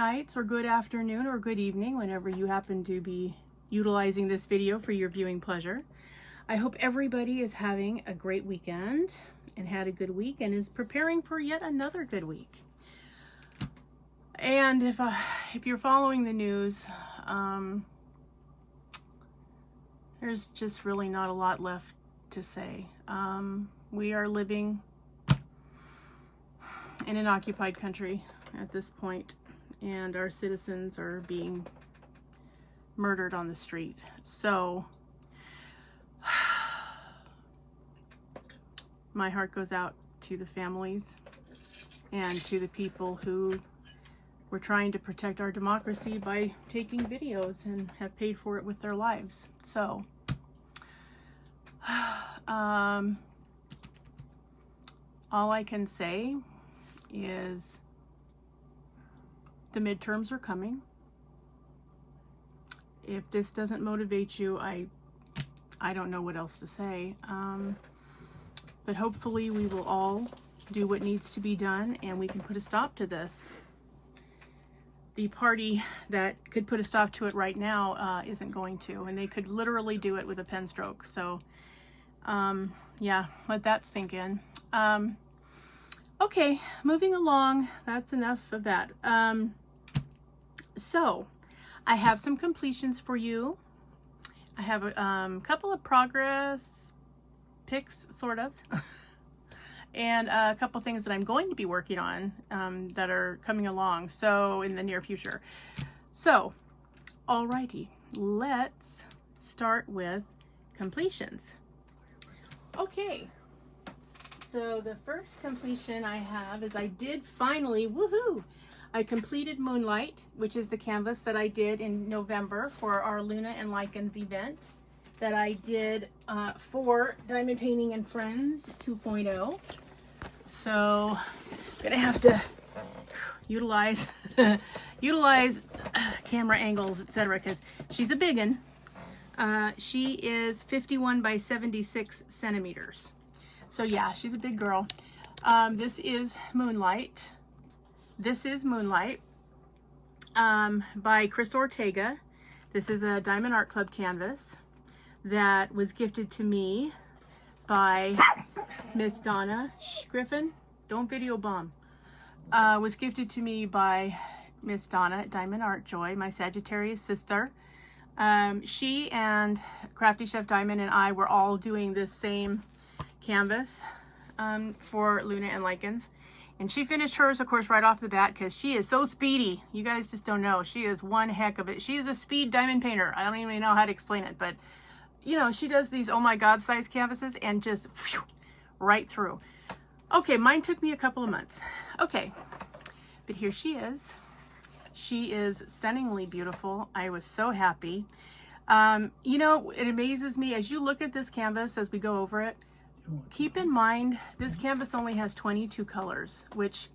nights, or good afternoon, or good evening, whenever you happen to be utilizing this video for your viewing pleasure. I hope everybody is having a great weekend and had a good week and is preparing for yet another good week. And if you're following the news, there's just really not a lot left to say. We are living in an occupied country at this point, and our citizens are being murdered on the street. So my heart goes out to the families and to the people who were trying to protect our democracy by taking videos and have paid for it with their lives. So all I can say is the midterms are coming. If this doesn't motivate you, I don't know what else to say. But hopefully we will all do what needs to be done and we can put a stop to this. The party that could put a stop to it right now isn't going to, and they could literally do it with a pen stroke. So yeah, let that sink in. Okay, moving along. That's enough of that. So I have some completions for you. I have a couple of progress pics, sort of, and a couple things that I'm going to be working on that are coming along, so in the near future. So, alrighty, let's start with completions. Okay, so the first completion I have is I did finally, woohoo! I completed Moonlight, which is the canvas that I did in November for our Luna and Lichens event that I did for Diamond Painting and Friends 2.0. So I'm gonna have to utilize camera angles, etc., because she's a big one. She is 51 by 76 centimeters. So yeah, she's a big girl. This is Moonlight. This is Moonlight by Chris Ortega. This is a Diamond Art Club canvas that was gifted to me by Miss Donna. Shh, Griffin, don't video bomb. Was gifted to me by Miss Donna at Diamond Art Joy, my Sagittarius sister. She and Crafty Chef Diamond and I were all doing this same canvas for Luna and Lichens. And she finished hers, of course, right off the bat because she is so speedy. You guys just don't know. She is one heck of it. She is a speed diamond painter. I don't even know how to explain it. But, you know, she does these oh my god size canvases and just whew, right through. Okay, mine took me a couple of months. Okay, but here she is. She is stunningly beautiful. I was so happy. You know, it amazes me as you look at this canvas as we go over it. Keep in mind, this canvas only has 22 colors, which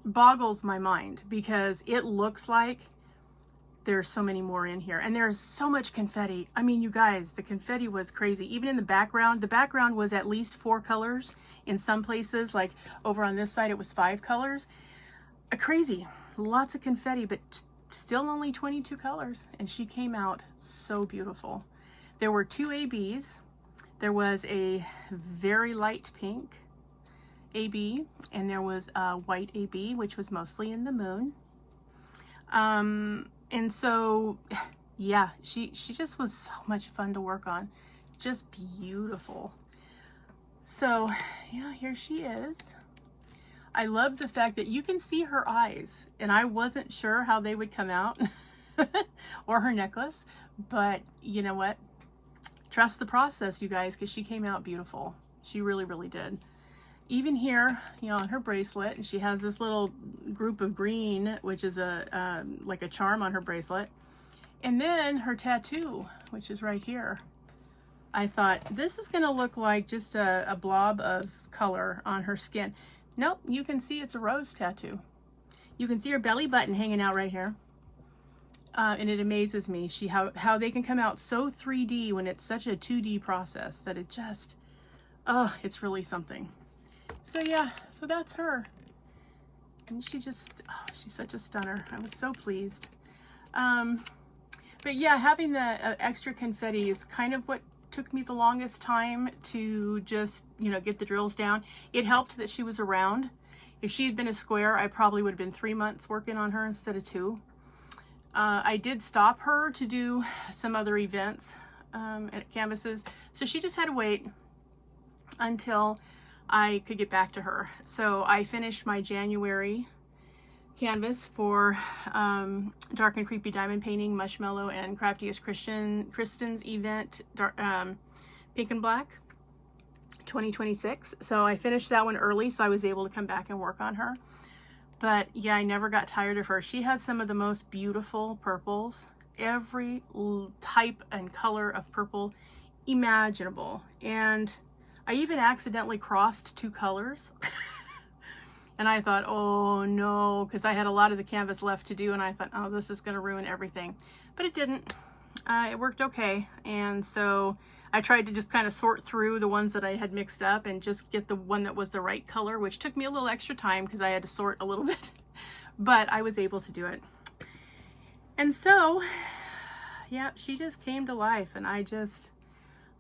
boggles my mind because it looks like there's so many more in here. And there's so much confetti. I mean, you guys, the confetti was crazy. Even in the background was at least 4 colors. In some places, like over on this side, it was 5 colors. Crazy. Lots of confetti, but still only 22 colors. And she came out so beautiful. There were 2 ABs. There was a very light pink AB, and there was a white AB, which was mostly in the moon. And so, yeah, she just was so much fun to work on. Just beautiful. So, yeah, here she is. I love the fact that you can see her eyes, and I wasn't sure how they would come out, or her necklace, but you know what? Trust the process, you guys, because she came out beautiful. She really, really did. Even here, you know, on her bracelet, she has this little group of green, which is a like a charm on her bracelet. And then her tattoo, which is right here. I thought, this is going to look like just a blob of color on her skin. Nope, you can see it's a rose tattoo. You can see her belly button hanging out right here. And it amazes me how they can come out so 3D when it's such a 2D process that it just, oh, it's really something. So yeah, so that's her. And she just, oh, she's such a stunner. I was so pleased. But yeah, having the extra confetti is kind of what took me the longest time to just, you know, get the drills down. It helped that she was around. If she had been a square, I probably would have been 3 months working on her instead of 2. I did stop her to do some other events at canvases, so she just had to wait until I could get back to her. So I finished my January canvas for Dark and Creepy Diamond Painting, Mushmallow, and Craftiest Kristen's event, Pink and Black 2026. So I finished that one early, so I was able to come back and work on her. But yeah, I never got tired of her. She has some of the most beautiful purples, every type and color of purple imaginable. And I even accidentally crossed 2 colors. And I thought, oh no, because I had a lot of the canvas left to do, and I thought, oh, this is going to ruin everything. But it didn't. It worked okay. And so I tried to just kind of sort through the ones that I had mixed up and just get the one that was the right color, which took me a little extra time because I had to sort a little bit. But I was able to do it. And so, yeah, she just came to life, and I just,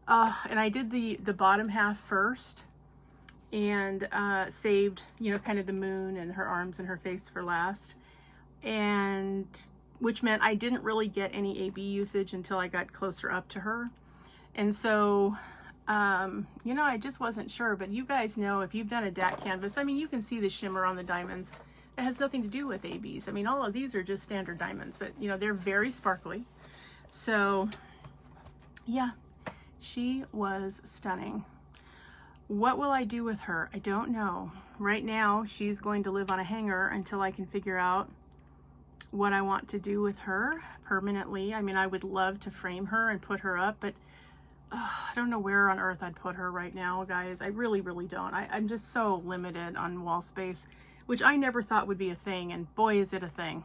and I did the bottom half first, and saved, you know, kind of the moon and her arms and her face for last, and which meant I didn't really get any AB usage until I got closer up to her. And so, you know, I just wasn't sure, but you guys know, if you've done a DAC canvas, I mean, you can see the shimmer on the diamonds. It has nothing to do with ABs. I mean, all of these are just standard diamonds, but you know, they're very sparkly. So yeah, she was stunning. What will I do with her? I don't know. Right now, she's going to live on a hanger until I can figure out what I want to do with her permanently. I mean, I would love to frame her and put her up, but I don't know where on earth I'd put her right now, guys. I really, really don't. I'm just so limited on wall space, which I never thought would be a thing, and boy, is it a thing.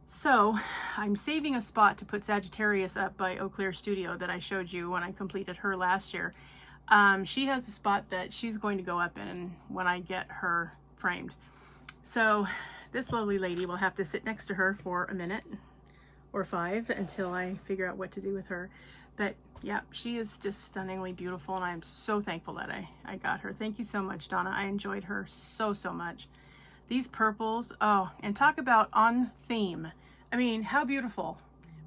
So I'm saving a spot to put Sagittarius up by Eau Claire Studio that I showed you when I completed her last year. She has a spot that she's going to go up in when I get her framed. So this lovely lady will have to sit next to her for a minute or 5 until I figure out what to do with her. But yeah, she is just stunningly beautiful, and I'm so thankful that I got her. Thank you so much, Donna. I enjoyed her so much. These purples, oh, and talk about on theme. I mean, how beautiful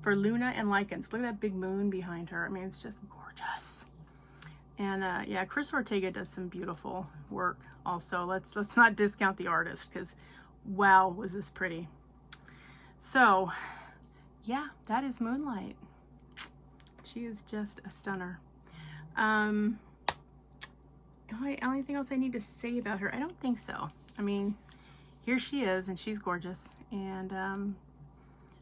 for Luna and Lichens. Look at that big moon behind her. I mean, it's just gorgeous. And yeah, Chris Ortega does some beautiful work also. Let's not discount the artist, because wow, was this pretty. So yeah, that is Moonlight. She is just a stunner. Anything else I need to say about her? I don't think so. I mean, here she is, and she's gorgeous. And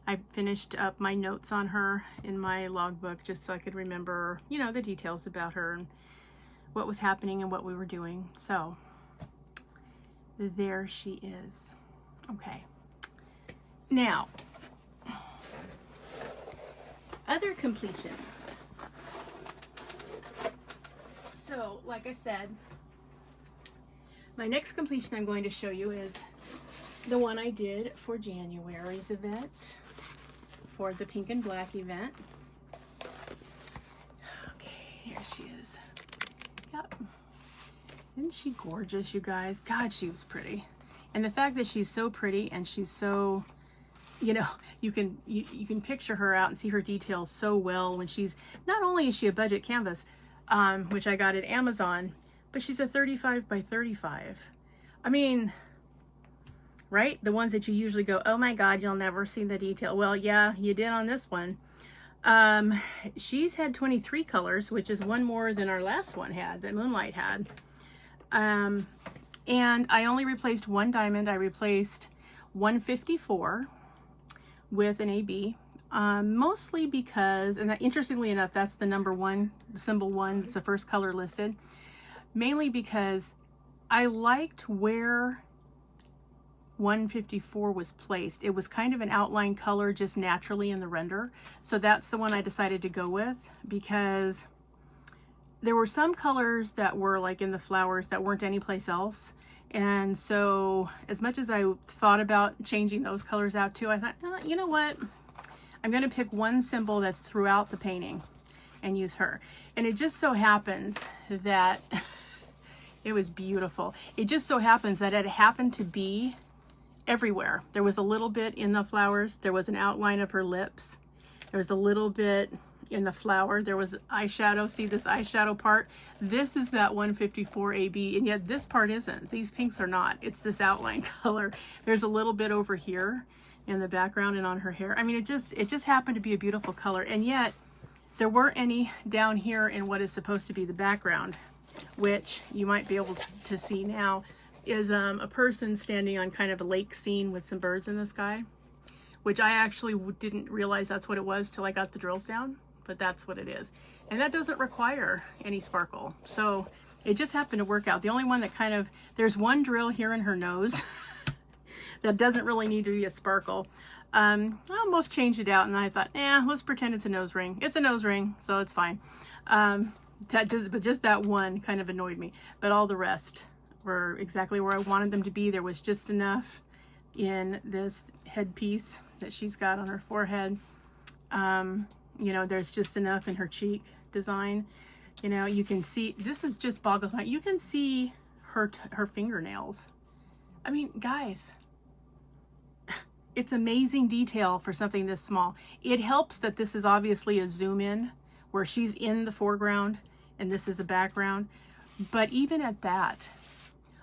I finished up my notes on her in my logbook just so I could remember, you know, the details about her and what was happening and what we were doing. So there she is. Okay. Now, other completions. So, like I said, my next completion I'm going to show you is the one I did for January's event, for the Pink and Black event. Okay, here she is. Yep. Isn't she gorgeous, you guys? God, she was pretty. And the fact that she's so pretty and she's so, you know, you can picture her out and see her details so well when she's, not only is she a budget canvas, which I got at Amazon, but she's a 35 by 35. I mean, right? The ones that you usually go, oh my God, you'll never see the detail. Well, yeah, you did on this one. She's had 23 colors, which is one more than our last one had, that Moonlight had. And I only replaced one diamond. I replaced 154 with an AB, mostly because, and that, interestingly enough, that's the number 1, symbol 1, it's the first color listed, mainly because I liked where 154 was placed. It was kind of an outline color just naturally in the render. So that's the one I decided to go with, because there were some colors that were like in the flowers that weren't anyplace else. And so as much as I thought about changing those colors out too, I thought, you know what? I'm going to pick one symbol that's throughout the painting and use her. And it just so happens that it was beautiful. It just so happens that it happened to be everywhere. There was a little bit in the flowers. There was an outline of her lips. There was a little bit in the flower. There was eyeshadow. See this eyeshadow part? This is that 154 AB, and yet this part isn't. These pinks are not. It's this outline color. There's a little bit over here in the background and on her hair. I mean, it just happened to be a beautiful color, and yet there weren't any down here in what is supposed to be the background, which you might be able to see now is a person standing on kind of a lake scene with some birds in the sky, which I actually didn't realize that's what it was till I got the drills down, but that's what it is. And that doesn't require any sparkle. So it just happened to work out. The only one that kind of, there's one drill here in her nose that doesn't really need to be a sparkle. I almost changed it out, and I thought, let's pretend it's a nose ring. It's a nose ring, so it's fine. But just that one kind of annoyed me. But all the rest were exactly where I wanted them to be. There was just enough in this headpiece that she's got on her forehead. You know, there's just enough in her cheek design. You know, you can see, this is just boggles my mind. You can see her fingernails. I mean, guys, it's amazing detail for something this small. It helps that this is obviously a zoom in where she's in the foreground and this is the background. But even at that,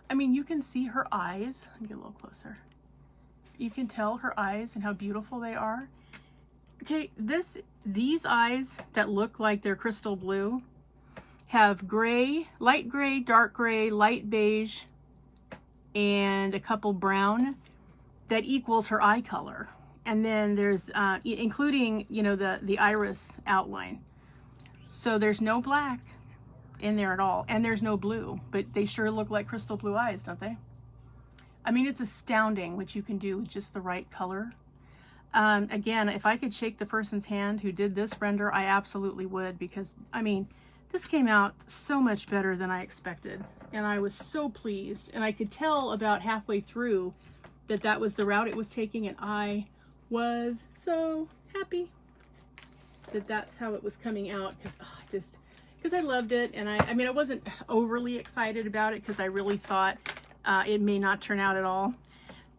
I mean, you can see her eyes. Let me get a little closer. You can tell her eyes and how beautiful they are. Okay, these eyes that look like they're crystal blue have gray, light gray, dark gray, light beige, and a couple brown that equals her eye color. And then there's, including, you know, the iris outline. So there's no black in there at all, and there's no blue, but they sure look like crystal blue eyes, don't they? I mean, it's astounding what you can do with just the right color. Again, if I could shake the person's hand who did this render, I absolutely would, because, I mean, this came out so much better than I expected, and I was so pleased, and I could tell about halfway through that that was the route it was taking, and I was so happy that that's how it was coming out, because I loved it. And I mean, I wasn't overly excited about it because I really thought it may not turn out at all.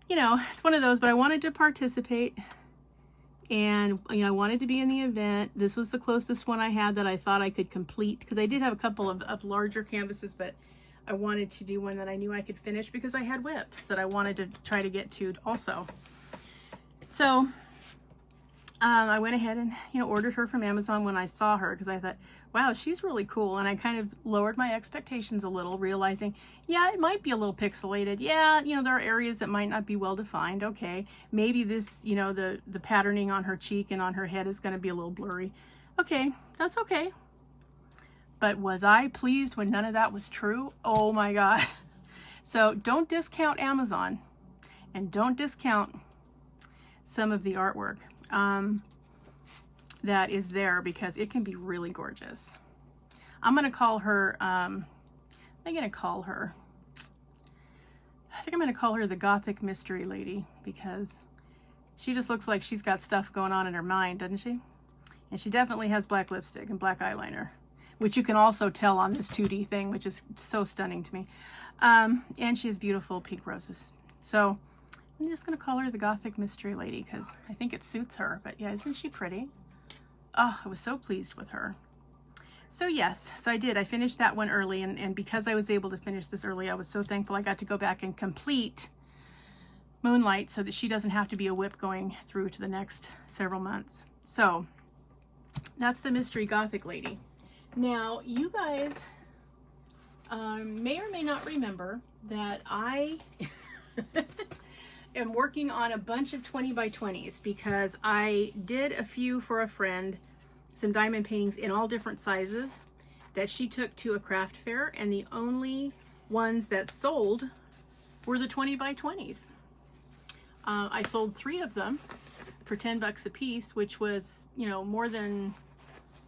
You know, it's one of those, but I wanted to participate, and, you know, I wanted to be in the event. This was the closest one I had that I thought I could complete, because I did have a couple of larger canvases, but I wanted to do one that I knew I could finish because I had whips that I wanted to try to get to also. So I went ahead and, you know, ordered her from Amazon when I saw her, because I thought, wow, she's really cool. And I kind of lowered my expectations a little, realizing, yeah, it might be a little pixelated. Yeah, you know, there are areas that might not be well defined. Okay, maybe this, you know, the patterning on her cheek and on her head is going to be a little blurry. Okay, that's okay. But was I pleased when none of that was true? Oh my God. So don't discount Amazon, and don't discount some of the artwork that is there, because it can be really gorgeous. I'm going to call her, I think I'm going to call her the Gothic Mystery Lady, because she just looks like she's got stuff going on in her mind, doesn't she? And she definitely has black lipstick and black eyeliner, which you can also tell on this 2D thing, which is so stunning to me. And she has beautiful pink roses. So I'm just going to call her the Gothic Mystery Lady, because I think it suits her. But yeah, isn't she pretty? Oh, I was so pleased with her. So yes, so I did. I finished that one early, and because I was able to finish this early, I was so thankful I got to go back and complete Moonlight so that she doesn't have to be a whip going through to the next several months. So that's the Mystery Gothic Lady. Now, you guys may or may not remember that I am working on a bunch of 20 by 20s, because I did a few for a friend, some diamond paintings in all different sizes that she took to a craft fair, and the only ones that sold were the 20 by 20s. I sold 3 of them for 10 bucks a piece, which was, you know, more than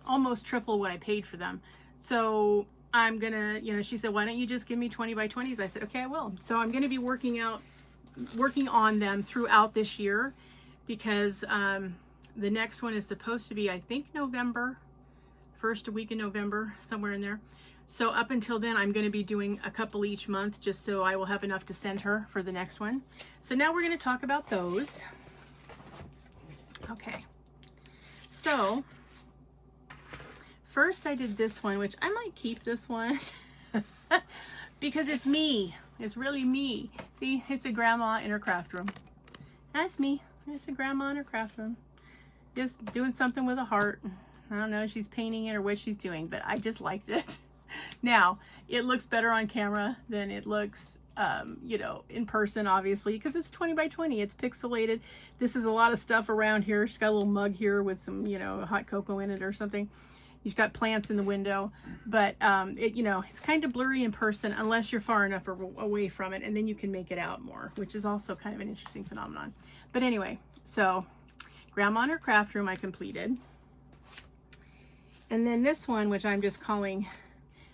almost triple what I paid for them. So I'm gonna, you know, she said, why don't you just give me 20 by 20s? I said, okay, I will. So I'm gonna be working on them throughout this year, because the next one is supposed to be, I think, November, first week in November, somewhere in there. So up until then, I'm going to be doing a couple each month, just so I will have enough to send her for the next one. So now we're going to talk about those. Okay. So first I did this one, which I might keep this one because it's me. It's really me. See, it's a grandma in her craft room. That's me. It's a grandma in her craft room. Just doing something with a heart. I don't know if she's painting it or what she's doing, but I just liked it. Now, it looks better on camera than it looks, you know, in person, obviously, because it's 20 by 20. It's pixelated. This is a lot of stuff around here. She's got a little mug here with some, you know, hot cocoa in it or something. She's got plants in the window, but it, you know, it's kind of blurry in person unless you're far enough away from it, and then you can make it out more, which is also kind of an interesting phenomenon. But anyway, so Grandma in her craft room I completed. And then this one, which I'm just calling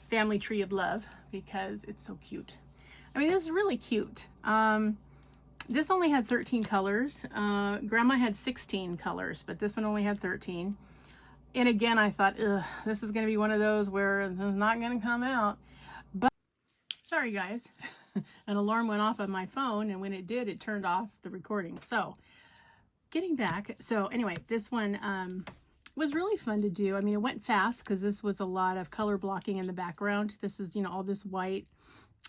Family Tree of Love, because it's so cute. I mean, this is really cute. This only had 13 colors. Grandma had 16 colors, but this one only had 13. And again, I thought, ugh, this is going to be one of those where it's not going to come out. But sorry, guys. An alarm went off on my phone, and when it did, it turned off the recording. So getting back. So anyway, this one was really fun to do. I mean, it went fast because this was a lot of color blocking in the background. This is, you know, all this white.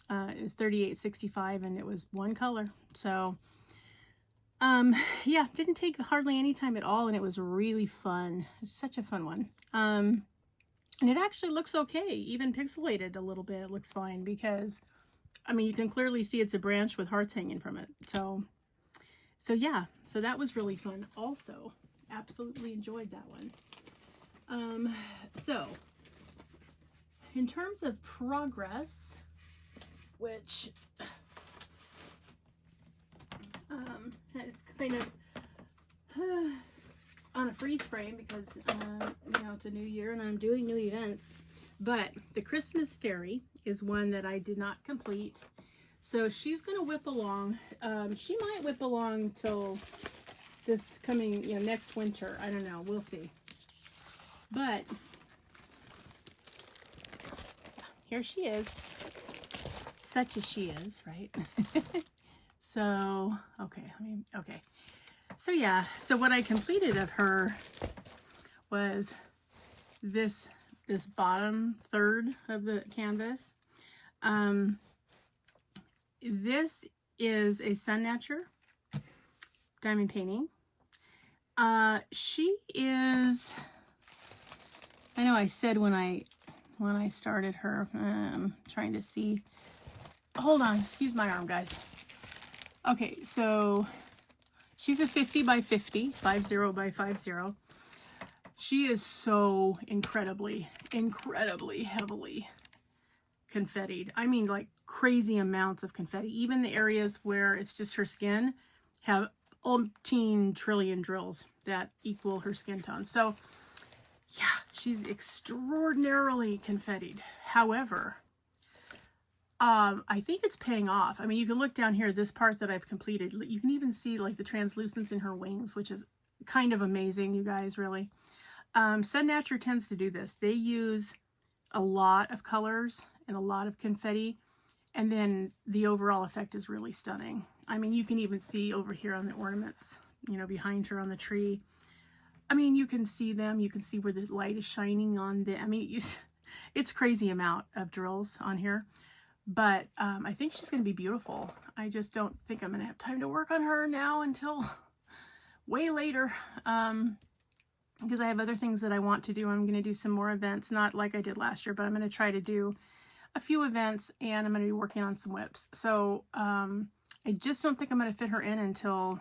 It was 3865 and it was one color. So yeah, didn't take hardly any time at all, and it was really fun. It's such a fun one. And it actually looks okay, even pixelated a little bit. It looks fine because, I mean, you can clearly see it's a branch with hearts hanging from it. So yeah, so that was really fun also. Absolutely enjoyed that one. So in terms of progress, which is kind of on a freeze frame because you know, it's a new year and I'm doing new events, but the Christmas fairy is one that I did not complete, so she's gonna whip along. She might whip along till this coming, you know, next winter. I don't know, we'll see. But here she is, such as she is, right? So okay, okay, so yeah, so what I completed of her was this bottom third of the canvas. This is a Sun Natcher diamond painting. She is, I know I said when I started her, trying to see, hold on, excuse my arm, guys. Okay, so she's a 50 by 50, 50 by 50. She is so incredibly heavily confettied. I mean, like crazy amounts of confetti. Even the areas where it's just her skin have umpteen trillion drills that equal her skin tone. So yeah, she's extraordinarily confettied. However, I think it's paying off. I mean, you can look down here, this part that I've completed, you can even see like the translucence in her wings, which is kind of amazing, you guys, really. Sun Natcher tends to do this. They use a lot of colors and a lot of confetti, and then the overall effect is really stunning. I mean, you can even see over here on the ornaments, you know, behind her on the tree. I mean, you can see them. You can see where the light is shining on the, I mean, it's crazy amount of drills on here. But I think she's going to be beautiful. I just don't think I'm going to have time to work on her now until way later. Because I have other things that I want to do. I'm going to do some more events, not like I did last year, but I'm going to try to do a few events, and I'm going to be working on some whips. So I just don't think I'm going to fit her in until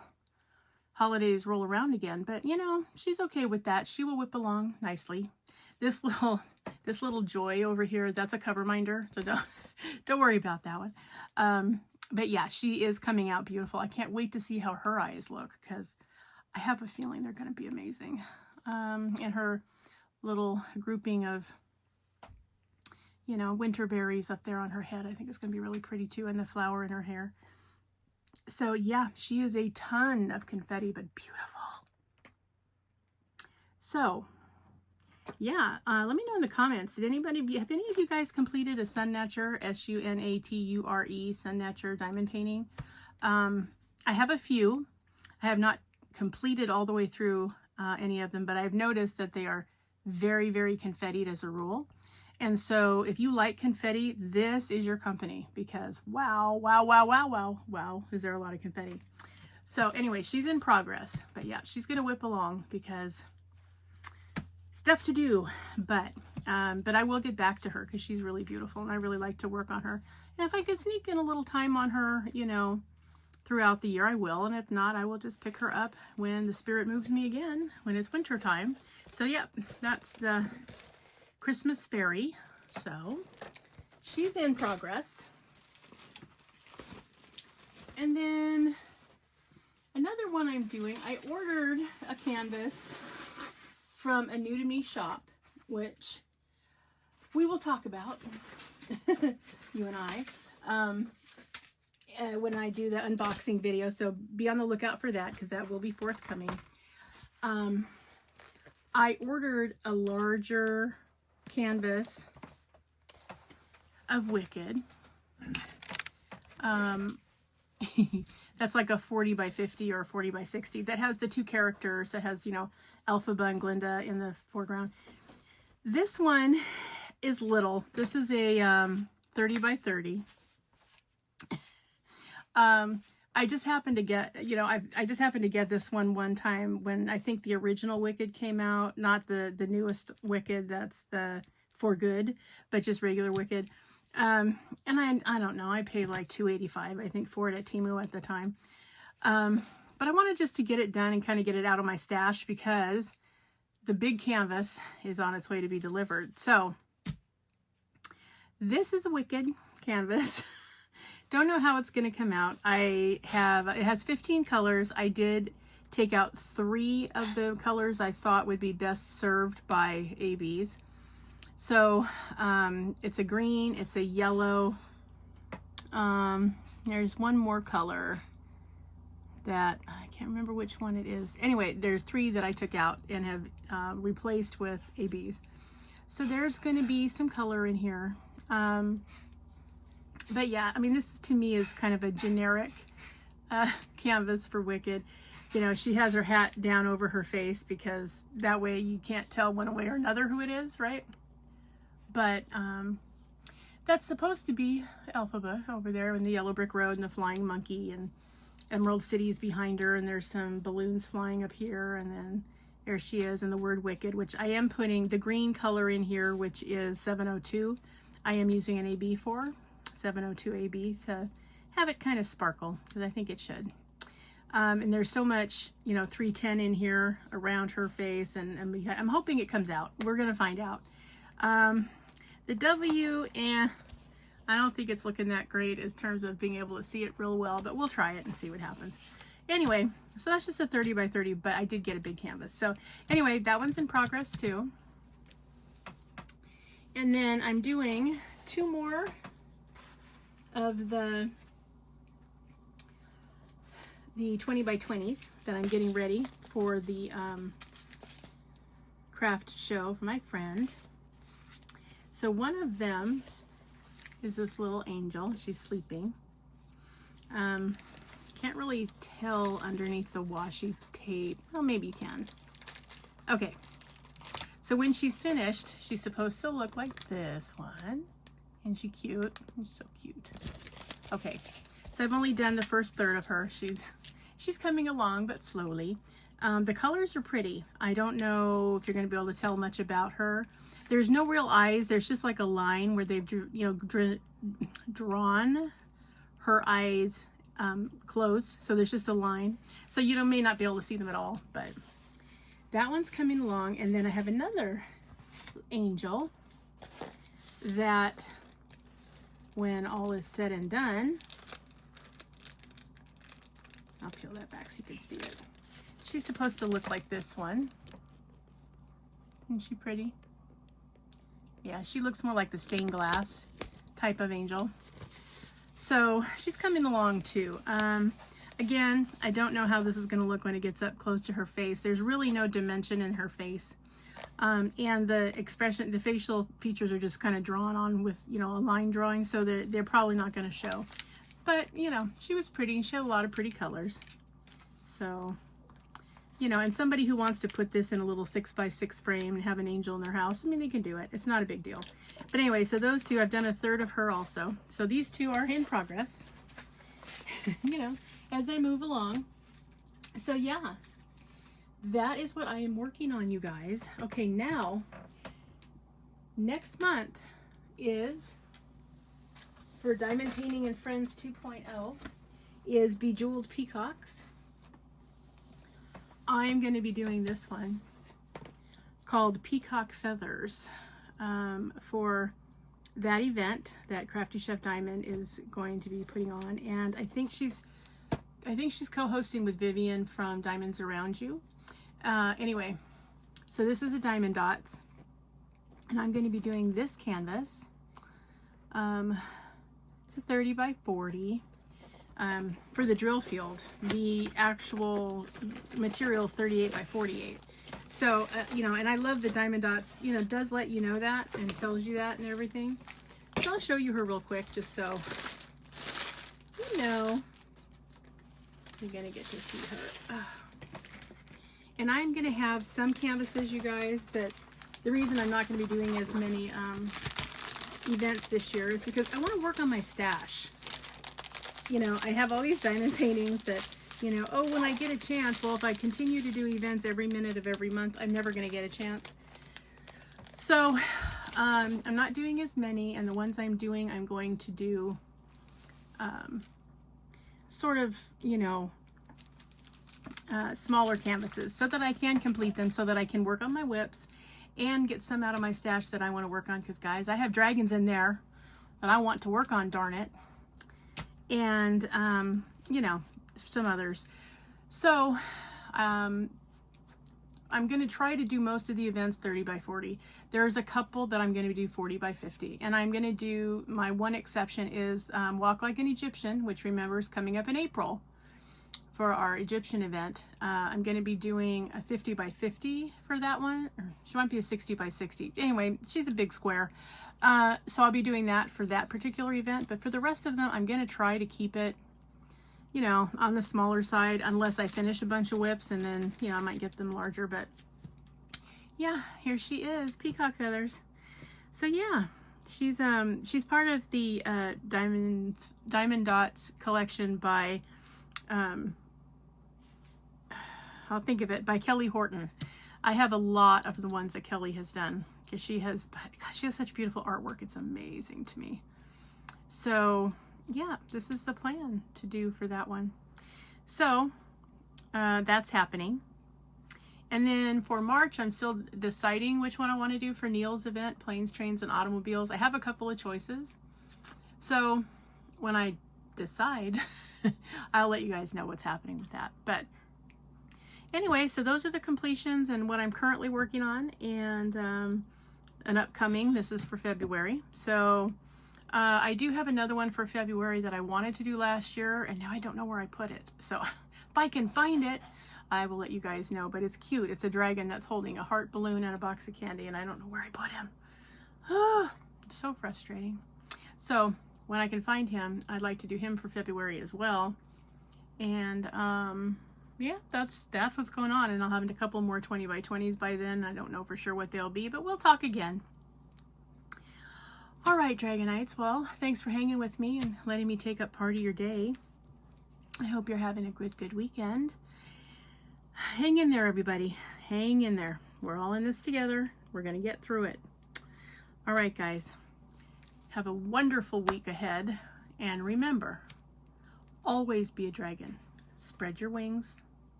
holidays roll around again. But, you know, she's okay with that. She will whip along nicely. This little joy over here, that's a cover minder, so don't worry about that one. But yeah, she is coming out beautiful. I can't wait to see how her eyes look, because I have a feeling they're going to be amazing. And her little grouping of you know, winter berries up there on her head. I think it's going to be really pretty too, and the flower in her hair. So yeah, she is a ton of confetti, but beautiful. So yeah, let me know in the comments. Have any of you guys completed a Sunnature, S-U-N-A-T-U-R-E, Sunnature diamond painting? I have a few. I have not completed all the way through any of them, but I've noticed that they are very, very confettied as a rule. And so if you like confetti, this is your company, because wow, wow, wow, wow, wow, wow, is there a lot of confetti. So anyway, she's in progress, but yeah, she's going to whip along because stuff to do, but I will get back to her because she's really beautiful and I really like to work on her. And if I could sneak in a little time on her, you know, throughout the year, I will. And if not, I will just pick her up when the spirit moves me again, when it's winter time. So yep, that's the Christmas fairy. So she's in progress. And then another one I'm doing, I ordered a canvas from a new to me shop, which we will talk about, you and I, when I do the unboxing video. So be on the lookout for that, because that will be forthcoming. I ordered a larger canvas of Wicked. That's like a 40 by 50 or a 40 by 60 that has the two characters, that has, you know, Elphaba and Glinda in the foreground. This one is little. This is a 30 by 30. I just happened to get, you know, I just happened to get this one time when I think the original Wicked came out, not the newest Wicked, that's the For Good, but just regular Wicked. And I don't know, I paid like $2.85, I think, for it at Temu at the time. But I wanted just to get it done and kind of get it out of my stash because the big canvas is on its way to be delivered. So this is a Wicked canvas. Don't know how it's going to come out. It has 15 colors. I did take out 3 of the colors I thought would be best served by ABs. So it's a green, it's a yellow. There's one more color that I can't remember which one it is. Anyway, there's 3 that I took out and have replaced with ABs. So there's going to be some color in here. But yeah, I mean, this to me is kind of a generic canvas for Wicked. You know, she has her hat down over her face because that way you can't tell one way or another who it is, right? But that's supposed to be Elphaba over there in the yellow brick road and the flying monkey, and Emerald City's behind her, and there's some balloons flying up here, and then there she is, and the word Wicked, which I am putting the green color in here, which is 702. I am using an AB for 702 AB to have it kind of sparkle, because I think it should. And there's so much, you know, 310 in here around her face, and I'm hoping it comes out. We're gonna find out. The W, I don't think it's looking that great in terms of being able to see it real well, but we'll try it and see what happens. Anyway, so that's just a 30 by 30, but I did get a big canvas. So anyway, that one's in progress too. And then I'm doing 2 more of the 20 by 20s that I'm getting ready for the craft show for my friend. So one of them is this little angel. She's sleeping. Can't really tell underneath the washi tape. Well, maybe you can. Okay. So when she's finished, she's supposed to look like this one. Isn't she cute? She's so cute. Okay. So I've only done the first third of her. She's coming along, but slowly. The colors are pretty. I don't know if you're going to be able to tell much about her. There's no real eyes. There's just like a line where they've, drawn her eyes closed. So there's just a line. So you may not be able to see them at all, but that one's coming along. And then I have another angel that, when all is said and done, I'll peel that back so you can see it. She's supposed to look like this one. Isn't she pretty? Yeah, she looks more like the stained glass type of angel. So she's coming along too. Again, I don't know how this is going to look when it gets up close to her face. There's really no dimension in her face. And the expression, the facial features are just kind of drawn on with, you know, a line drawing. So they're probably not going to show. But, you know, she was pretty. She had a lot of pretty colors. So, you know, and somebody who wants to put this in a little 6x6 frame and have an angel in their house, I mean, they can do it. It's not a big deal. But anyway, so those two, I've done a third of her also. So these two are in progress, you know, as I move along. So yeah, that is what I am working on, you guys. Okay, now, next month is, for Diamond Painting and Friends 2.0, is Bejeweled Peacocks. I'm going to be doing this one called Peacock Feathers for that event that Crafty Chef Diamond is going to be putting on, and I think she's co-hosting with Vivian from Diamonds Around You. Anyway, so this is a Diamond Dots, and I'm going to be doing this canvas. It's a 30 by 40. For the drill field. The actual material is 38 by 48. So, you know, and I love the Diamond Dots, you know, does let you know that and tells you that and everything. So I'll show you her real quick just so you know you're going to get to see her. And I'm going to have some canvases, you guys, that the reason I'm not going to be doing as many events this year is because I want to work on my stash. You know, I have all these diamond paintings that, you know, oh, when I get a chance, well, if I continue to do events every minute of every month, I'm never going to get a chance. So, I'm not doing as many, and the ones I'm doing, I'm going to do sort of, you know, smaller canvases so that I can complete them, so that I can work on my whips and get some out of my stash that I want to work on, because, guys, I have dragons in there that I want to work on, darn it. And, you know, some others. So, I'm going to try to do most of the events 30 by 40. There's a couple that I'm going to do 40 by 50. And I'm going to do, my one exception is Walk Like an Egyptian, which, remember, is coming up in April for our Egyptian event. I'm going to be doing a 50 by 50 for that one. Or she might be a 60 by 60. Anyway, she's a big square. So I'll be doing that for that particular event, but for the rest of them, I'm going to try to keep it, you know, on the smaller side, unless I finish a bunch of whips, and then, you know, I might get them larger. But yeah, here she is, Peacock Feathers. So yeah, she's part of the Diamond Dots collection by I'll think of it, by Kelly Horton. I have a lot of the ones that Kelly has done, because she has such beautiful artwork. It's amazing to me. So yeah, this is the plan to do for that one. So that's happening. And then for March, I'm still deciding which one I want to do for Neil's event, Planes, Trains, and Automobiles. I have a couple of choices. So when I decide, I'll let you guys know what's happening with that. But anyway, so those are the completions and what I'm currently working on, and an upcoming. This is for February. So I do have another one for February that I wanted to do last year, and now I don't know where I put it. So if I can find it, I will let you guys know. But it's cute. It's a dragon that's holding a heart balloon and a box of candy, and I don't know where I put him. Oh, so frustrating. So when I can find him, I'd like to do him for February as well. And yeah, that's what's going on, and I'll have a couple more 20 by 20s by then. I don't know for sure what they'll be, but we'll talk again. All right, Dragonites, well, thanks for hanging with me and letting me take up part of your day. I hope you're having a good weekend. Hang in there, everybody. Hang in there. We're all in this together. We're going to get through it. All right, guys. Have a wonderful week ahead, and remember, always be a dragon. Spread your wings.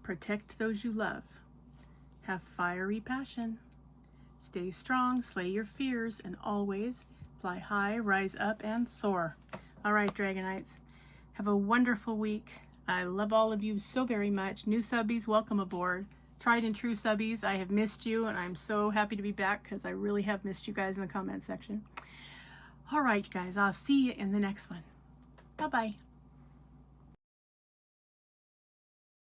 Protect those you love. Have fiery passion. Stay strong, slay your fears, and always fly high, rise up, and soar. All right, Dragonites. Have a wonderful week. I love all of you so very much. New subbies, welcome aboard. tried and true subbies, I have missed you, and I'm so happy to be back because I really have missed you guys in the comment section. All right, guys, I'll see you in the next one. Bye-bye.